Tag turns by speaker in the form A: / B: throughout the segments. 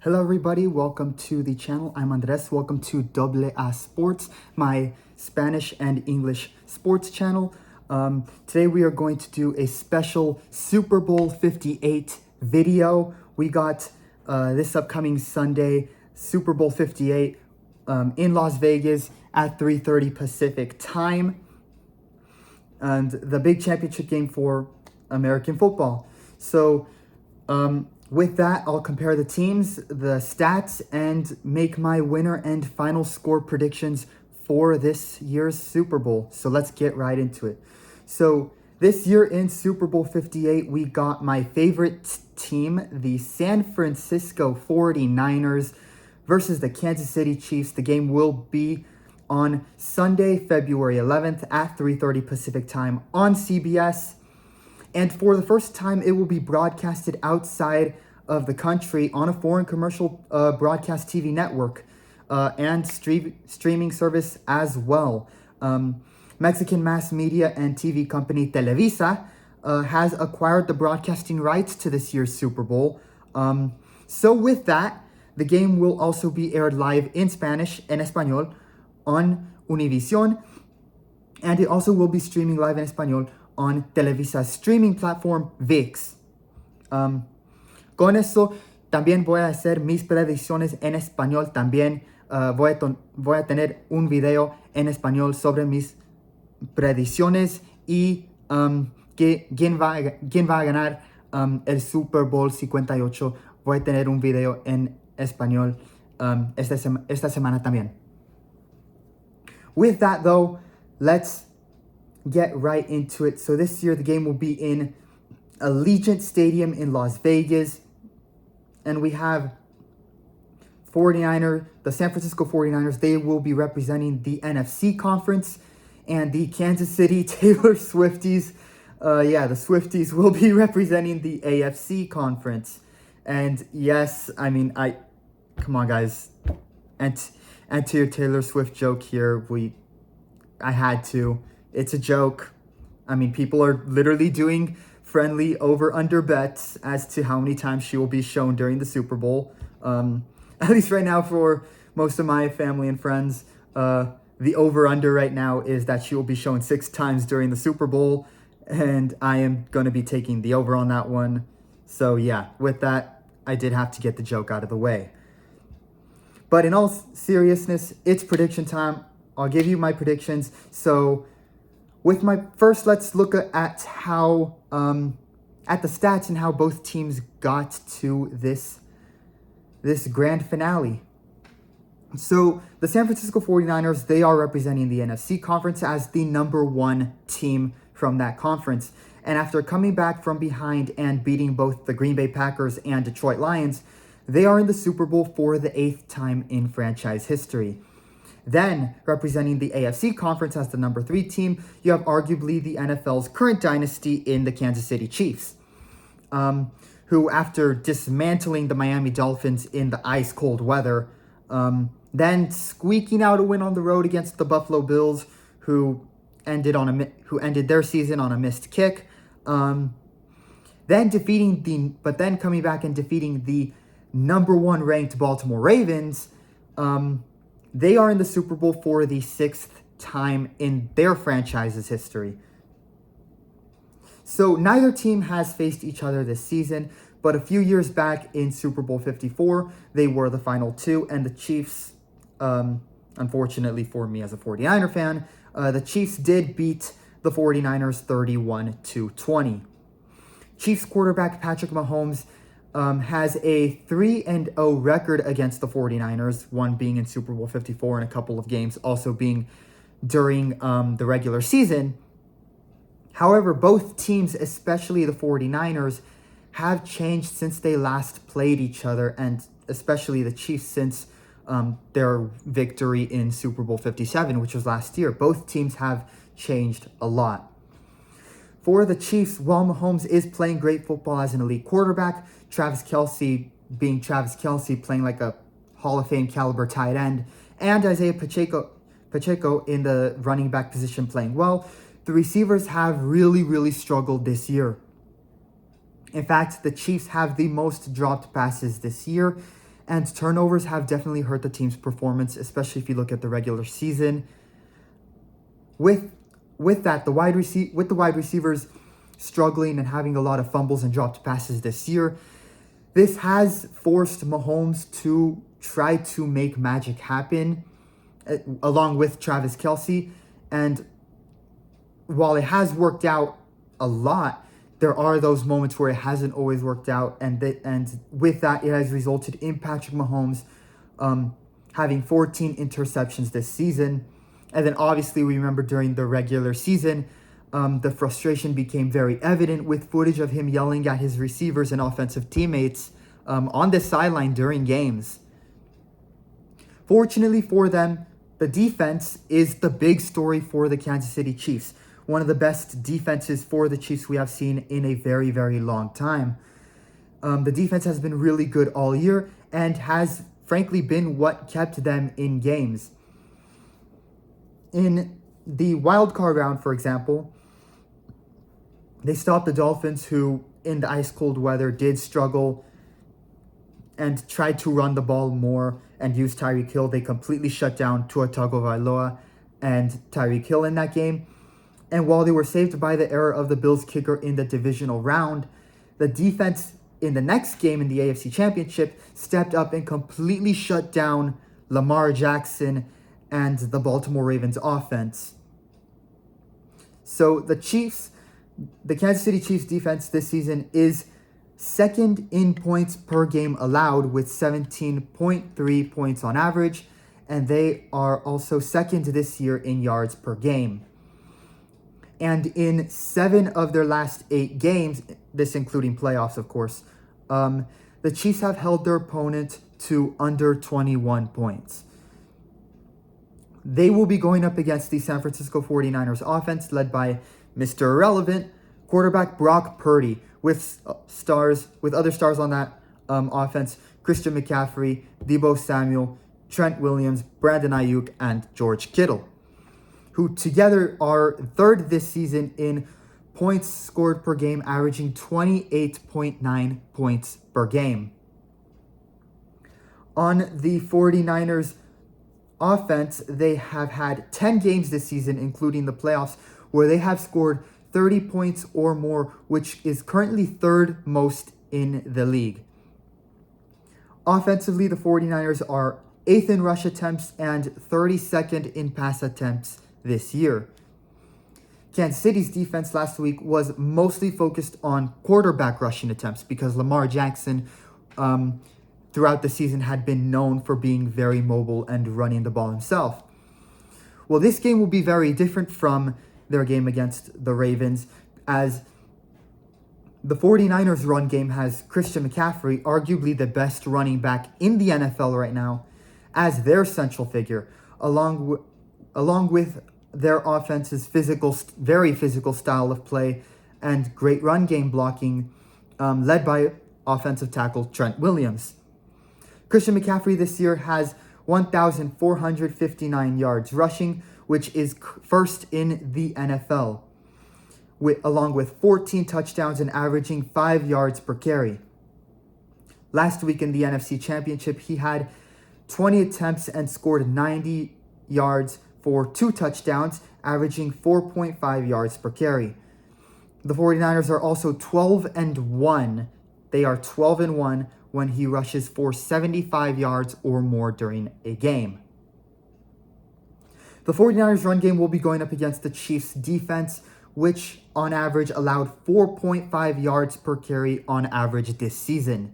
A: Hello everybody, welcome to the channel. I'm Andres. Welcome to Doble Sports, my Spanish and English sports channel. Today we are going to do a special Super Bowl 58 video. We got this upcoming Sunday, Super Bowl 58 in Las Vegas at 3:30 Pacific time. And the big championship game for American football. So, with that, I'll compare the teams, the stats, and make my winner and final score predictions for this year's Super Bowl. So let's get right into it. So this year in Super Bowl 58, we got my favorite team, the San Francisco 49ers versus the Kansas City Chiefs. The game will be on Sunday, February 11th at 3:30 Pacific time on CBS. And for the first time, it will be broadcasted outside of the country on a foreign commercial broadcast TV network and streaming service as well. Mexican mass media and TV company Televisa has acquired the broadcasting rights to this year's Super Bowl. So with that, the game will also be aired live in Spanish, en español, on Univision. And it also will be streaming live en español on Televisa's streaming platform VIX. Con eso también voy a hacer mis predicciones en español. También voy a tener un video en español sobre mis predicciones y quién va a ganar el Super Bowl 58. Voy a tener un video en español esta semana también. With that though, let's get right into it. So this year the game will be in Allegiant Stadium in Las Vegas, and we have the San Francisco 49ers. They will be representing the NFC conference, and the Kansas City Taylor Swifties, the Swifties will be representing the AFC conference. And yes, I mean, come on guys, and to your Taylor Swift joke here, I had to. It's a joke. I mean, people are literally doing friendly over-under bets as to how many times she will be shown during the Super Bowl. At least right now for most of my family and friends, the over-under right now is that she will be shown 6 times during the Super Bowl, and I am going to be taking the over on that one. So yeah, with that, I did have to get the joke out of the way. But in all seriousness, it's prediction time. I'll give you my predictions. So let's look at how at the stats and how both teams got to this grand finale. So the San Francisco 49ers, they are representing the NFC conference as the number 1 team from that conference. And after coming back from behind and beating both the Green Bay Packers and Detroit Lions, they are in the Super Bowl for the 8th time in franchise history. Then, representing the AFC conference as the number 3 team, you have arguably the NFL's current dynasty in the Kansas City Chiefs, who, after dismantling the Miami Dolphins in the ice-cold weather, then squeaking out a win on the road against the Buffalo Bills, who ended their season on a missed kick, then coming back and defeating the number 1 ranked Baltimore Ravens. They are in the Super Bowl for the 6th time in their franchise's history. So neither team has faced each other this season, but a few years back in Super Bowl 54, they were the final 2, and the Chiefs, unfortunately for me as a 49er fan, the Chiefs did beat the 49ers 31-20. Chiefs quarterback Patrick Mahomes has a 3-0 record against the 49ers, one being in Super Bowl 54 and a couple of games also being during the regular season. However, both teams, especially the 49ers, have changed since they last played each other, and especially the Chiefs since their victory in Super Bowl 57, which was last year. Both teams have changed a lot. For the Chiefs, while Mahomes is playing great football as an elite quarterback, Travis Kelce being Travis Kelce, playing like a Hall of Fame caliber tight end, and Isaiah Pacheco in the running back position playing well, the receivers have really struggled this year. In fact, the Chiefs have the most dropped passes this year, And turnovers have definitely hurt the team's performance, especially if you look at the regular season. With that, the wide receivers struggling and having a lot of fumbles and dropped passes this year, this has forced Mahomes to try to make magic happen, along with Travis Kelce. And while it has worked out a lot, there are those moments where it hasn't always worked out, and with that, it has resulted in Patrick Mahomes having 14 interceptions this season. And then obviously we remember during the regular season, the frustration became very evident with footage of him yelling at his receivers and offensive teammates on the sideline during games. Fortunately for them, the defense is the big story for the Kansas City Chiefs. One of the best defenses for the Chiefs we have seen in a very, very long time. The defense has been really good all year and has frankly been what kept them in games. In the wild card round, for example, they stopped the Dolphins, who in the ice cold weather did struggle and tried to run the ball more and use Tyreek Hill. They completely shut down Tua Tagovailoa and Tyreek Hill in that game. And while they were saved by the error of the Bills kicker in the divisional round, the defense in the next game in the AFC Championship stepped up and completely shut down Lamar Jackson and the Baltimore Ravens offense. So the Kansas City Chiefs defense this season is second in points per game allowed with 17.3 points on average, and they are also second this year in yards per game. And in 7 of their last 8 games, this including playoffs, of course, the Chiefs have held their opponent to under 21 points. They will be going up against the San Francisco 49ers offense led by Mr. Irrelevant quarterback Brock Purdy, with other stars on that offense: Christian McCaffrey, Deebo Samuel, Trent Williams, Brandon Ayuk, and George Kittle, who together are third this season in points scored per game, averaging 28.9 points per game. On the 49ers offense, they have had 10 games this season, including the playoffs, where they have scored 30 points or more, which is currently third most in the league. Offensively, the 49ers are 8th in rush attempts and 32nd in pass attempts this year. Kansas City's defense last week was mostly focused on quarterback rushing attempts because Lamar Jackson throughout the season had been known for being very mobile and running the ball himself. Well, this game will be very different from their game against the Ravens, as the 49ers run game has Christian McCaffrey, arguably the best running back in the NFL right now, as their central figure, along with their offense's very physical style of play and great run game blocking, led by offensive tackle Trent Williams. Christian McCaffrey this year has 1,459 yards rushing, which is first in the NFL, along with 14 touchdowns and averaging 5 yards per carry. Last week in the NFC Championship, he had 20 attempts and scored 90 yards for 2 touchdowns, averaging 4.5 yards per carry. The 49ers are also 12-1. They are 12-1 when he rushes for 75 yards or more during a game. The 49ers run game will be going up against the Chiefs defense, which on average allowed 4.5 yards per carry on average this season,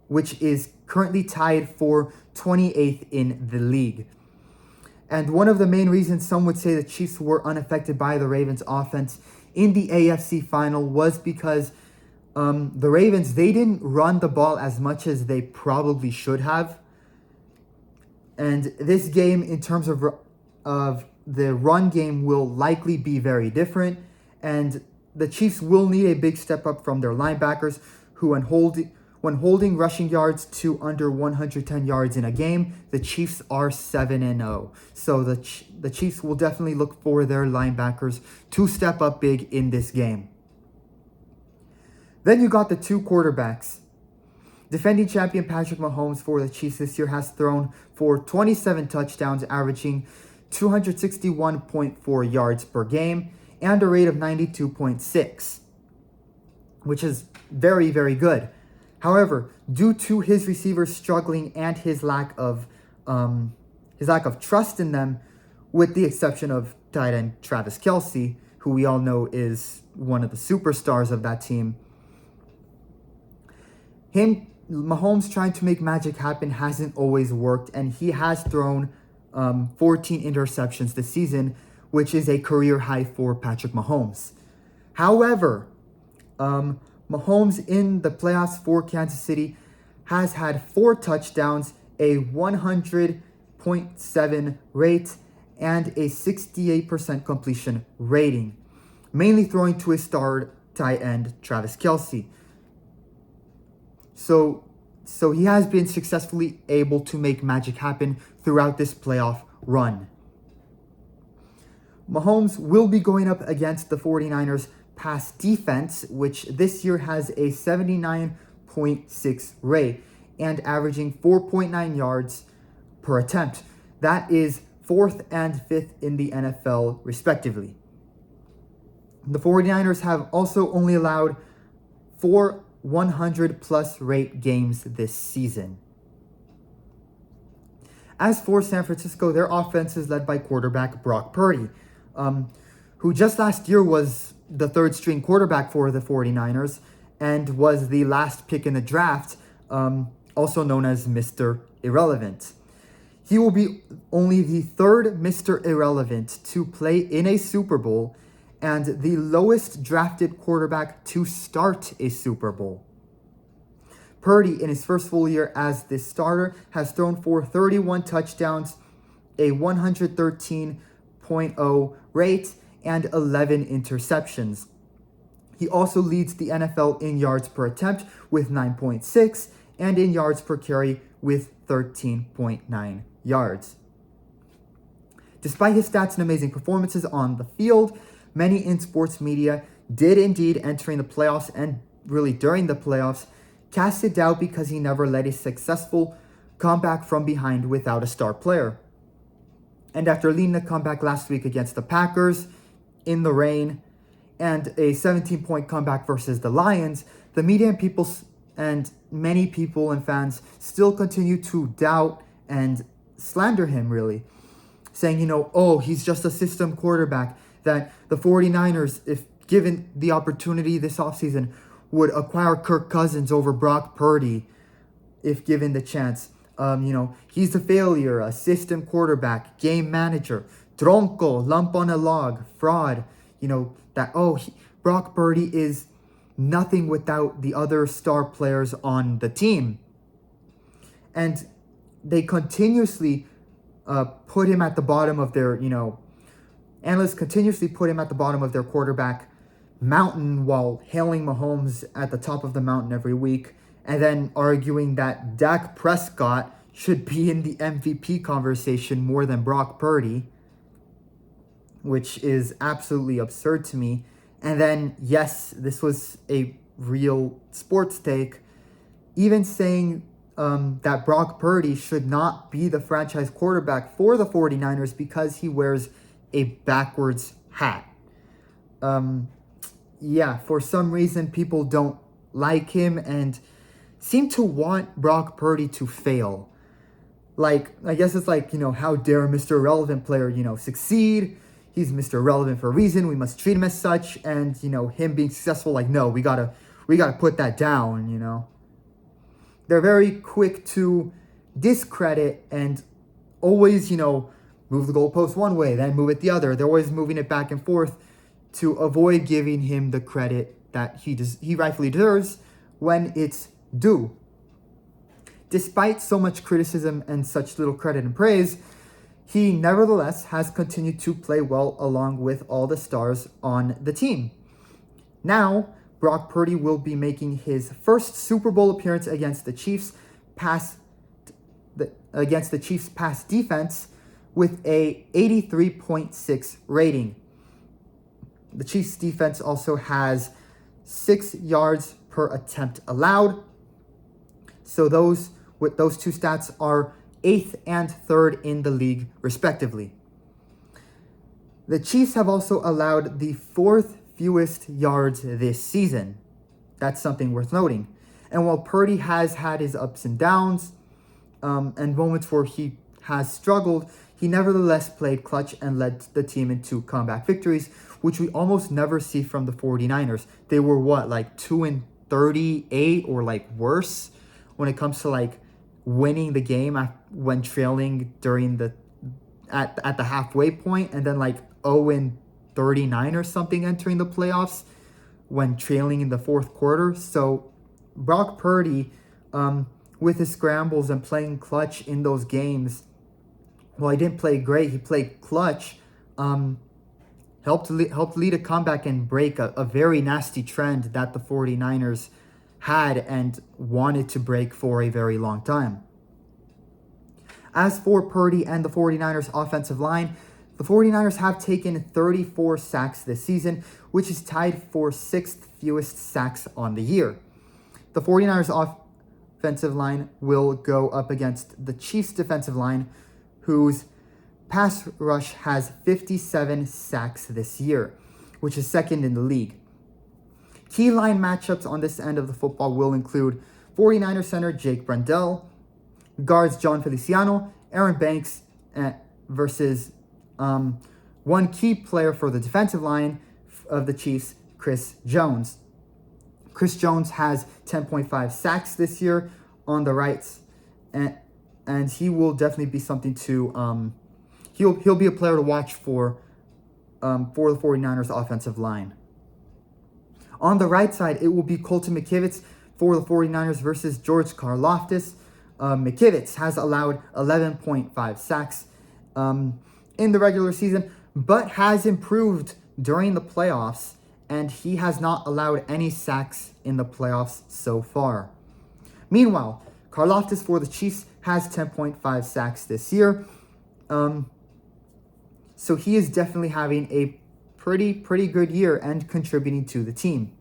A: which is currently tied for 28th in the league. And one of the main reasons some would say the Chiefs were unaffected by the Ravens offense in the AFC final was because the Ravens, they didn't run the ball as much as they probably should have. And this game, in terms of the run game, will likely be very different. And the Chiefs will need a big step up from their linebackers, who when holding rushing yards to under 110 yards in a game, the Chiefs are 7-0. So the Chiefs will definitely look for their linebackers to step up big in this game. Then you got the two quarterbacks. Defending champion Patrick Mahomes for the Chiefs this year has thrown for 27 touchdowns, averaging 261.4 yards per game and a rate of 92.6, which is very, very good. However, due to his receivers struggling and his lack of trust in them, with the exception of tight end Travis Kelce, who we all know is one of the superstars of that team, Mahomes trying to make magic happen hasn't always worked, and he has thrown 14 interceptions this season, which is a career high for Patrick Mahomes. However, Mahomes in the playoffs for Kansas City has had 4 touchdowns, a 100.7 rate, and a 68% completion rating, mainly throwing to his star tight end Travis Kelce. So he has been successfully able to make magic happen throughout this playoff run. Mahomes will be going up against the 49ers pass defense, which this year has a 79.6 rate and averaging 4.9 yards per attempt. That is 4th and 5th in the NFL, respectively. The 49ers have also only allowed 4 100-plus rate games this season. As for San Francisco, their offense is led by quarterback Brock Purdy, who just last year was the 3rd-string quarterback for the 49ers and was the last pick in the draft, also known as Mr. Irrelevant. He will be only the 3rd Mr. Irrelevant to play in a Super Bowl and the lowest drafted quarterback to start a Super Bowl. Purdy, in his first full year as the starter, has thrown for 31 touchdowns, a 113.0 rate, and 11 interceptions. He also leads the NFL in yards per attempt with 9.6 and in yards per carry with 13.9 yards. Despite his stats and amazing performances on the field, many in sports media did indeed entering the playoffs and really during the playoffs casted doubt because he never led a successful comeback from behind without a star player. And after leading the comeback last week against the Packers in the rain and a 17-point comeback versus the Lions, the media and many people and fans still continue to doubt and slander him, really, saying, he's just a system quarterback, that the 49ers, if given the opportunity this offseason, would acquire Kirk Cousins over Brock Purdy if given the chance. He's a failure, a system quarterback, game manager, tronco, lump on a log, fraud. Brock Purdy is nothing without the other star players on the team. And they continuously put him at the bottom of their, analysts continuously put him at the bottom of their quarterback mountain while hailing Mahomes at the top of the mountain every week, and then arguing that Dak Prescott should be in the MVP conversation more than Brock Purdy, which is absolutely absurd to me. And then, yes, this was a real sports take, even saying that Brock Purdy should not be the franchise quarterback for the 49ers because he wears a backwards hat. For some reason, people don't like him and seem to want Brock Purdy to fail. I guess it's how dare a Mr. Irrelevant player, succeed? He's Mr. Irrelevant for a reason. We must treat him as such. And, him being successful, no, we gotta put that down, They're very quick to discredit and always, move the goalpost one way, then move it the other. They're always moving it back and forth to avoid giving him the credit that he rightfully deserves when it's due. Despite so much criticism and such little credit and praise, he nevertheless has continued to play well along with all the stars on the team. Now, Brock Purdy will be making his first Super Bowl appearance against the Chiefs pass defense with a 83.6 rating. The Chiefs defense also has 6 yards per attempt allowed. So those with those two stats are 8th and 3rd in the league, respectively. The Chiefs have also allowed the 4th fewest yards this season. That's something worth noting. And while Purdy has had his ups and downs and moments where he has struggled, he nevertheless played clutch and led the team into comeback victories, which we almost never see from the 49ers. They were like 2-38 or like worse when it comes to like winning the game when trailing during the at the halfway point, and then like 0-39 or something entering the playoffs when trailing in the fourth quarter. So Brock Purdy, with his scrambles and playing clutch in those games, well, he didn't play great. He played clutch, helped lead a comeback and break a very nasty trend that the 49ers had and wanted to break for a very long time. As for Purdy and the 49ers offensive line, the 49ers have taken 34 sacks this season, which is tied for 6th fewest sacks on the year. The 49ers offensive line will go up against the Chiefs defensive line, whose pass rush has 57 sacks this year, which is 2nd in the league. Key line matchups on this end of the football will include 49ers center Jake Brendel, guards John Feliciano, Aaron Banks versus one key player for the defensive line of the Chiefs, Chris Jones. Chris Jones has 10.5 sacks this year on the rights, and he will definitely be something to he'll be a player to watch for the 49ers offensive line. On the right side, it will be Colton McKivitz for the 49ers versus George Karlaftis. McKivitz has allowed 11.5 sacks in the regular season, but has improved during the playoffs, and he has not allowed any sacks in the playoffs so far. Meanwhile, Karlaftis for the Chiefs has 10.5 sacks this year. So he is definitely having a pretty good year and contributing to the team.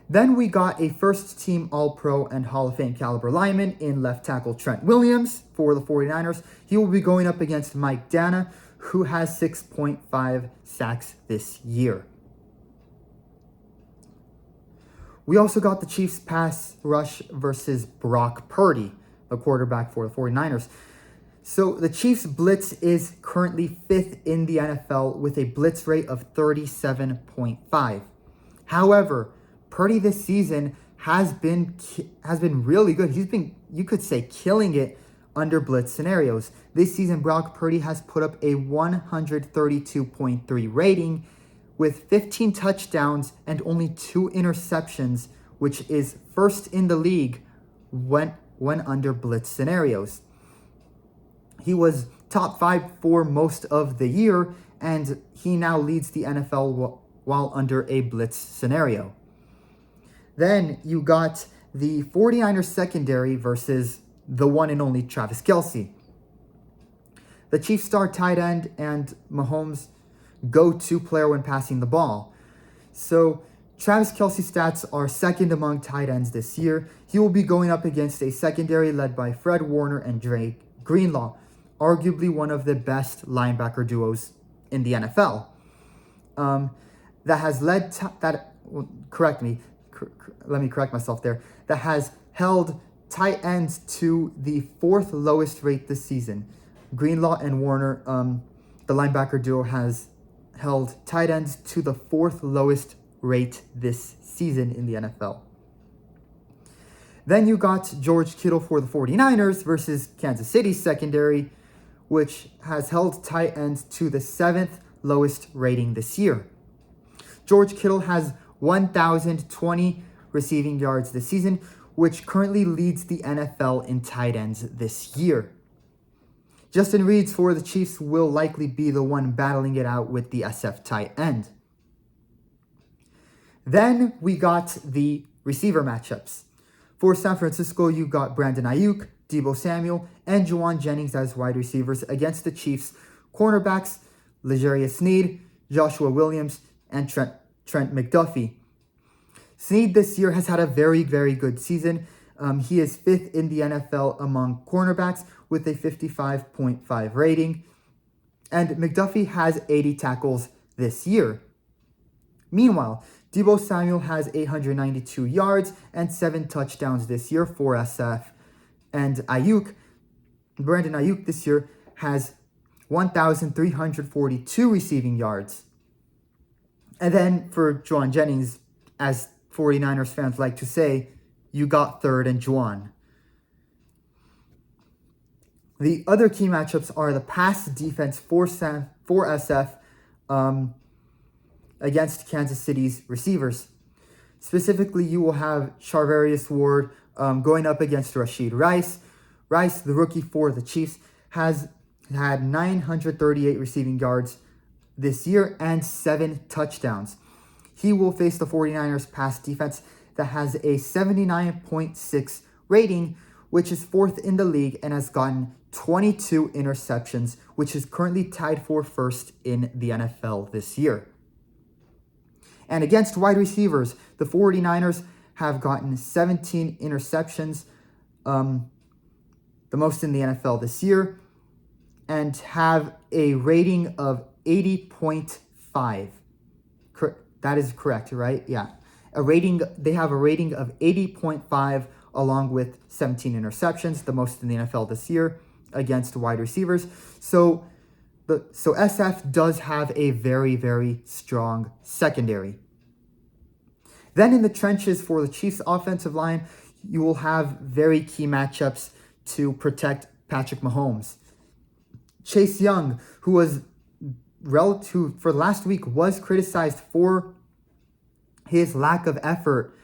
A: Then we got a first-team All-Pro and Hall of Fame caliber lineman in left tackle Trent Williams for the 49ers. He will be going up against Mike Dana, who has 6.5 sacks this year. We also got the Chiefs pass rush versus Brock Purdy, the quarterback for the 49ers. So the Chiefs blitz is currently 5th in the NFL with a blitz rate of 37.5. However, Purdy this season has been really good. He's been, you could say, killing it under blitz scenarios. This season, Brock Purdy has put up a 132.3 rating with 15 touchdowns and only 2 interceptions, which is 1st in the league when under blitz scenarios. He was top 5 for most of the year, and he now leads the NFL while under a blitz scenario. Then you got the 49ers secondary versus the one and only Travis Kelce. The Chiefs star tight end and Mahomes' go-to player when passing the ball. So Travis Kelce's stats are 2nd among tight ends this year. He will be going up against a secondary led by Fred Warner and Drake Greenlaw, arguably one of the best linebacker duos in the NFL. That has held tight ends to the 4th lowest rate this season. Greenlaw and Warner, the linebacker duo, has held tight ends to the 4th lowest rate this season in the NFL. Then you got George Kittle for the 49ers versus Kansas City's secondary, which has held tight ends to the 7th lowest rating this year. George Kittle has 1,020 receiving yards this season, which currently leads the NFL in tight ends this year. Justin Reeds for the Chiefs will likely be the one battling it out with the SF tight end. Then we got the receiver matchups. For San Francisco, you got Brandon Ayuk, Deebo Samuel, and Juwan Jennings as wide receivers against the Chiefs' cornerbacks, L'Jarius Sneed, Joshua Williams, and Trent McDuffie. Sneed this year has had a very good season. He is 5th in the NFL among cornerbacks with a 55.5 rating. And McDuffie has 80 tackles this year. Meanwhile, Deebo Samuel has 892 yards and 7 touchdowns this year for SF. And Brandon Ayuk this year has 1,342 receiving yards. And then for Juwan Jennings, as 49ers fans like to say, you got third and Juwan. The other key matchups are the pass defense for SF against Kansas City's receivers. Specifically, you will have Charvarius Ward going up against Rashid Rice. Rice, the rookie for the Chiefs, has had 938 receiving yards this year and 7 touchdowns. He will face the 49ers pass defense that has a 79.6 rating, which is 4th in the league and has gotten 22 interceptions, which is currently tied for first in the NFL this year. And against wide receivers, the 49ers have gotten 17 interceptions, the most in the NFL this year, and have a rating of 80.5. That is correct, right? Yeah. They have a rating of 80.5 along with 17 interceptions, the most in the NFL this year against wide receivers. So SF does have a very, very strong secondary. Then in the trenches for the Chiefs offensive line, you will have very key matchups to protect Patrick Mahomes. Chase Young, who for last week was criticized for his lack of effort,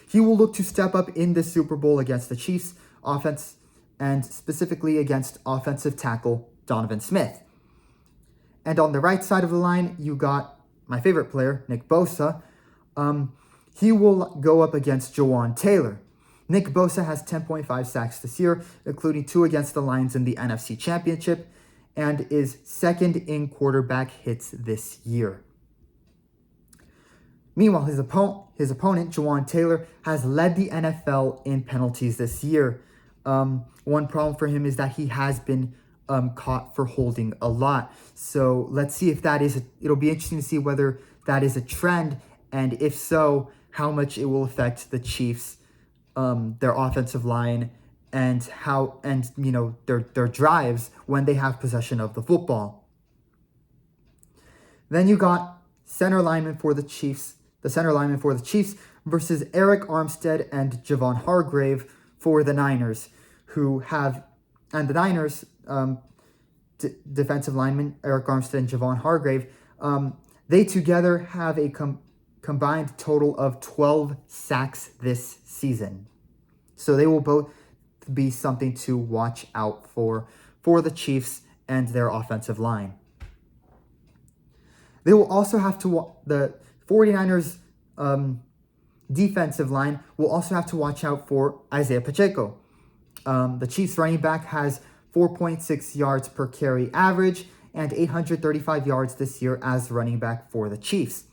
A: he will look to step up in the Super Bowl against the Chiefs offense and specifically against offensive tackle Donovan Smith. And on the right side of the line, you got my favorite player, Nick Bosa. He will go up against Jawan Taylor. Nick Bosa has 10.5 sacks this year, including 2 against the Lions in the NFC Championship, and is 2nd in quarterback hits this year. Meanwhile, his opponent, Jawan Taylor, has led the NFL in penalties this year. One problem for him is that he has been caught for holding a lot. So let's see if it'll be interesting to see whether that is a trend, and if so, how much it will affect the Chiefs, their offensive line, and their drives when they have possession of the football. Then you got the center lineman for the Chiefs versus Eric Armstead and Javon Hargrave for the Niners, defensive linemen Eric Armstead and Javon Hargrave, they together have a combined total of 12 sacks this season. So they will both be something to watch out for the Chiefs and their offensive line. They will also have to the 49ers defensive line will also have to watch out for Isaiah Pacheco. The Chiefs running back has 4.6 yards per carry average and 835 yards this year as running back for the Chiefs.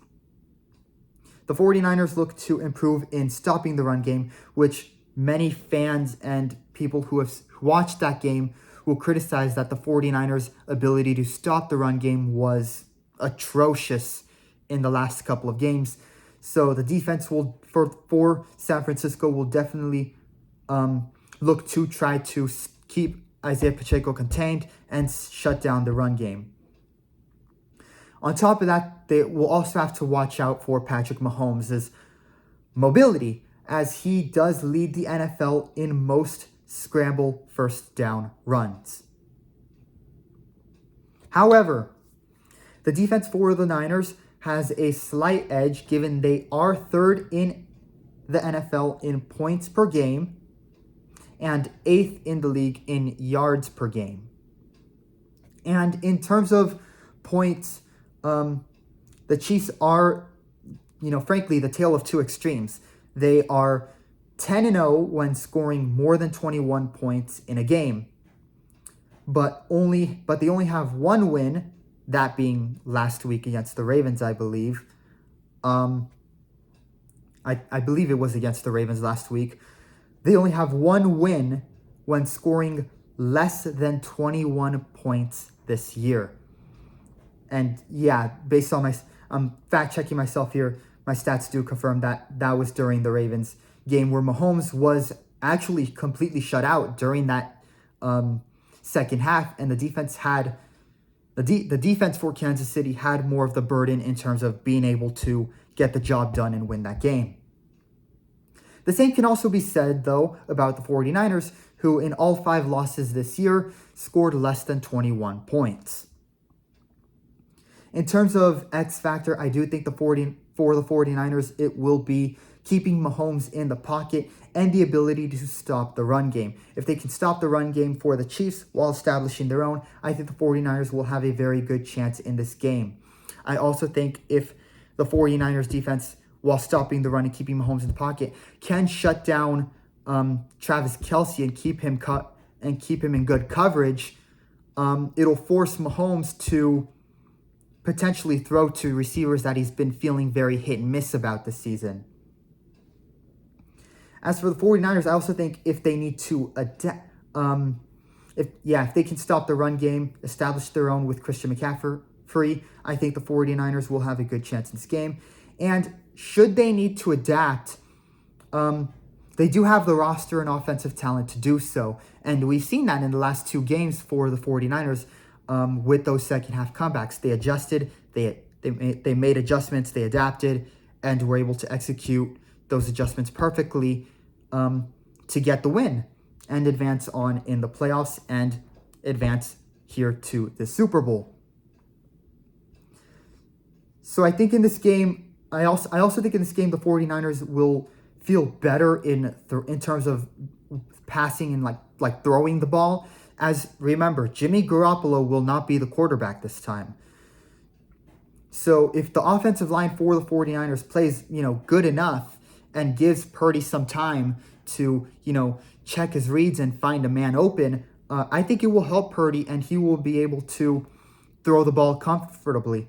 A: The 49ers look to improve in stopping the run game, which many fans and people who have watched that game will criticize that the 49ers' ability to stop the run game was atrocious in the last couple of games. So the defense for San Francisco will definitely look to try to keep Isaiah Pacheco contained and shut down the run game. On top of that, they will also have to watch out for Patrick Mahomes' mobility, as he does lead the NFL in most scramble first down runs. However, the defense for the Niners has a slight edge given they are 3rd in the NFL in points per game and 8th in the league in yards per game. And in terms of points, the Chiefs are, frankly, the tale of two extremes. They are 10-0 when scoring more than 21 points in a game. But they only have one win, that being last week against the Ravens, I believe. I believe it was against the Ravens last week. They only have one win when scoring less than 21 points this year. And yeah, based on I'm fact checking myself here, my stats do confirm that that was during the Ravens game where Mahomes was actually completely shut out during that second half, and the defense had the defense for Kansas City had more of the burden in terms of being able to get the job done and win that game. The same can also be said, though, about the 49ers, who in all 5 losses this year scored less than 21 points. In terms of X factor, I do think for the 49ers, it will be keeping Mahomes in the pocket and the ability to stop the run game. If they can stop the run game for the Chiefs while establishing their own, I think the 49ers will have a very good chance in this game. I also think if the 49ers defense, while stopping the run and keeping Mahomes in the pocket, can shut down Travis Kelce and keep him in good coverage, it'll force Mahomes to potentially throw to receivers that he's been feeling very hit and miss about this season. As for the 49ers, I also think if they need to adapt, if they can stop the run game, establish their own with Christian McCaffrey, I think the 49ers will have a good chance in this game. And should they need to adapt, they do have the roster and offensive talent to do so. And we've seen that in the last 2 games for the 49ers with those second half comebacks. They adjusted, they made adjustments, they adapted, and were able to execute those adjustments perfectly to get the win and advance on in the playoffs and advance here to the Super Bowl. So I think in this game, I also think in this game the 49ers will feel better in terms of passing and like throwing the ball. As remember, Jimmy Garoppolo will not be the quarterback this time. So if the offensive line for the 49ers plays, good enough and gives Purdy some time to, check his reads and find a man open, I think it will help Purdy and he will be able to throw the ball comfortably.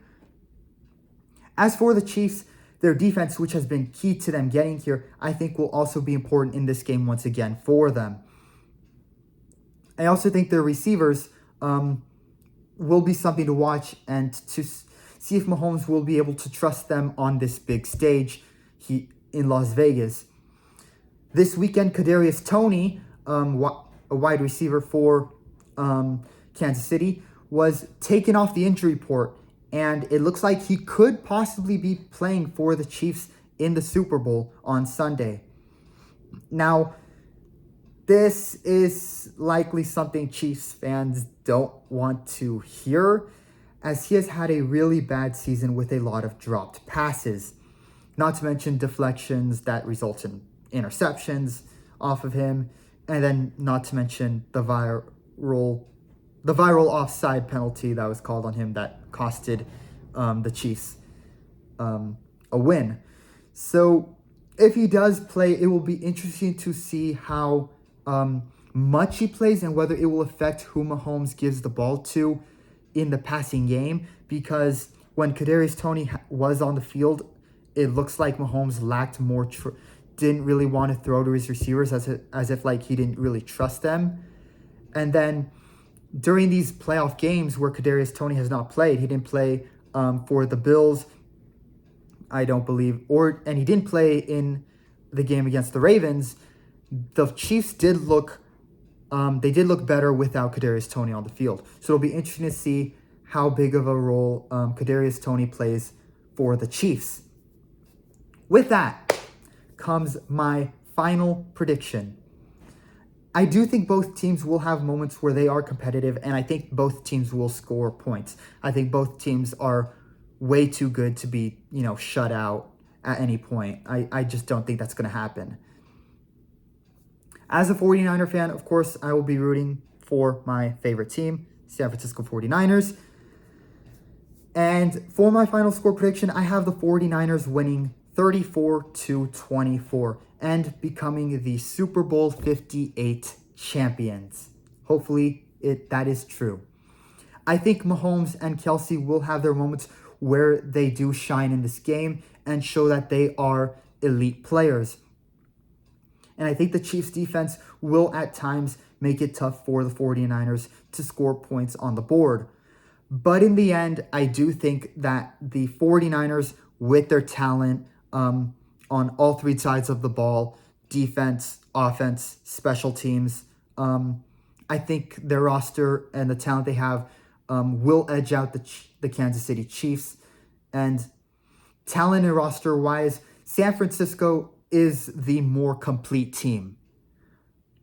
A: As for the Chiefs, their defense, which has been key to them getting here, I think will also be important in this game once again for them. I also think their receivers will be something to watch and to see if Mahomes will be able to trust them on this big stage in Las Vegas. This weekend, Kadarius Toney, a wide receiver for Kansas City, was taken off the injury report, and it looks like he could possibly be playing for the Chiefs in the Super Bowl on Sunday. Now, this is likely something Chiefs fans don't want to hear, as he has had a really bad season with a lot of dropped passes. Not to mention deflections that result in interceptions off of him, and then not to mention the viral offside penalty that was called on him that costed the Chiefs a win. So if he does play, it will be interesting to see how much he plays and whether it will affect who Mahomes gives the ball to in the passing game, because when Kadarius Toney was on the field, it looks like Mahomes lacked more, didn't really want to throw to his receivers as if like he didn't really trust them. And then during these playoff games where Kadarius Toney has not played, he didn't play for the Bills, I don't believe, and he didn't play in the game against the Ravens. The Chiefs did look better without Kadarius Toney on the field. So it'll be interesting to see how big of a role Kadarius Toney plays for the Chiefs. With that comes my final prediction. I do think both teams will have moments where they are competitive, and I think both teams will score points. I think both teams are way too good to be, shut out at any point. I just don't think that's going to happen. As a 49er fan, of course, I will be rooting for my favorite team, San Francisco 49ers. And for my final score prediction, I have the 49ers winning 34-24 and becoming the Super Bowl 58 champions. Hopefully that is true. I think Mahomes and Kelce will have their moments where they do shine in this game and show that they are elite players. And I think the Chiefs defense will at times make it tough for the 49ers to score points on the board. But in the end, I do think that the 49ers, with their talent on all three sides of the ball, defense, offense, special teams, I think their roster and the talent they have will edge out the Kansas City Chiefs. And talent and roster-wise, San Francisco is the more complete team.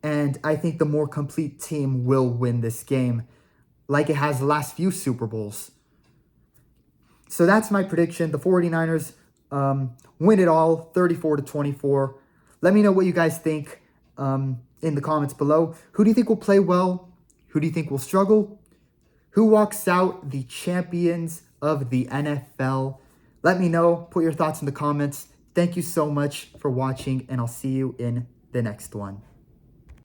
A: And I think the more complete team will win this game, like it has the last few Super Bowls. So that's my prediction. The 49ers win it all, 34-24. Let me know what you guys think in the comments below. Who do you think will play well? Who do you think will struggle? Who walks out the champions of the NFL? Let me know. Put your thoughts in the comments. Thank you so much for watching, and I'll see you in the next one.